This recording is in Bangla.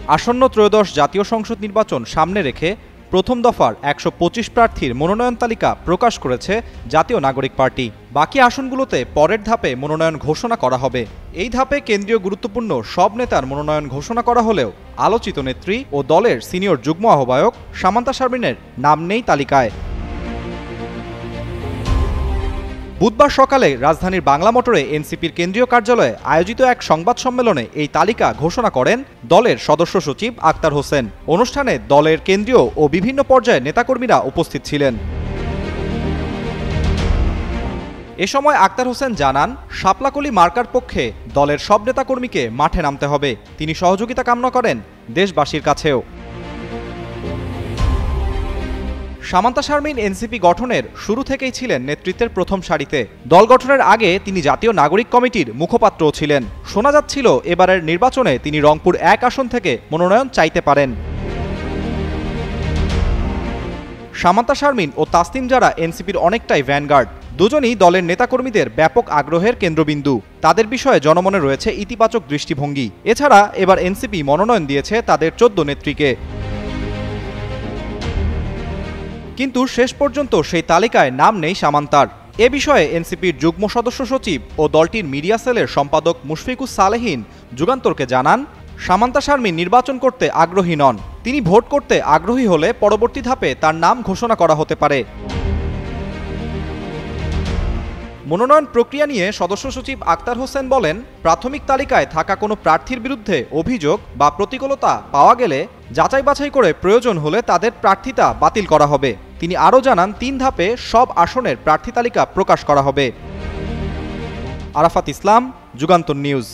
আসন্ন ত্রয়োদশ জাতীয় সংসদ নির্বাচন সামনে রেখে প্রথম দফার ১২৫ প্রার্থীর মনোনয়ন তালিকা প্রকাশ করেছে জাতীয় নাগরিক পার্টি। বাকি আসনগুলোতে পরের ধাপে মনোনয়ন ঘোষণা করা হবে। এই ধাপে কেন্দ্রীয় গুরুত্বপূর্ণ সব নেতার মনোনয়ন ঘোষণা করা হলেও আলোচিত নেত্রী ও দলের সিনিয়র যুগ্ম আহ্বায়ক সামান্তা শারমিনের নাম নেই তালিকায়। বুধবার সকালে রাজধানীর বাংলা মোটরে এনসিপির কেন্দ্রীয় কার্যালয়ে আয়োজিত এক সংবাদ সম্মেলনে এই তালিকা ঘোষণা করেন দলের সদস্য সচিব আক্তার হোসেন। অনুষ্ঠানে দলের কেন্দ্রীয় ও বিভিন্ন পর্যায়ের নেতাকর্মীরা উপস্থিত ছিলেন। এ সময় আক্তার হোসেন জানান, শাপলাকলি মার্কার পক্ষে দলের সব নেতাকর্মীকে মাঠে নামতে হবে। তিনি সহযোগিতা কামনা করেন দেশবাসীর কাছেও। সামান্তা শারমিন এনসিপি গঠনের শুরু থেকেই ছিলেন নেতৃত্বের প্রথম সারিতে। দল গঠনের আগে তিনি জাতীয় নাগরিক কমিটির মুখপাত্রও ছিলেন। শোনা যাচ্ছিল এবারের নির্বাচনে তিনি রংপুর ১ আসন থেকে মনোনয়ন চাইতে পারেন। সামান্তা শারমিন ও তাসনিম জারা এনসিপির অনেকটাই ভ্যানগার্ড। দুজনই দলের নেতাকর্মীদের ব্যাপক আগ্রহের কেন্দ্রবিন্দু। তাদের বিষয়ে জনমনে রয়েছে ইতিবাচক দৃষ্টিভঙ্গি। এছাড়া এবার এনসিপি মনোনয়ন দিয়েছে তাদের ১৪ নেত্রীকে। কিন্তু শেষ পর্যন্ত সেই তালিকায় নাম নেই সামান্তার। এ বিষয়ে এনসিপির যুগ্ম সদস্য সচিব ও দলটির মিডিয়া সেলের সম্পাদক মুশফিকুস সালেহীন যুগান্তরকে জানান, সামান্তা শারমিন নির্বাচন করতে আগ্রহী নন। তিনি ভোট করতে আগ্রহী হলে পরবর্তী ধাপে তার নাম ঘোষণা করা হতে পারে। মনোনয়ন প্রক্রিয়া নিয়ে সদস্য সচিব আক্তার হোসেন বলেন, প্রাথমিক তালিকায় থাকা কোনো প্রার্থীর বিরুদ্ধে অভিযোগ বা প্রতিকূলতা পাওয়া গেলে যাচাই বাছাই করে প্রয়োজন হলে তাদের প্রার্থিতা বাতিল করা হবে। তিনি আরও জানান, ৩ ধাপে সব আসনের প্রার্থী তালিকা প্রকাশ করা হবে। আরাফাত ইসলাম, যুগান্তর নিউজ।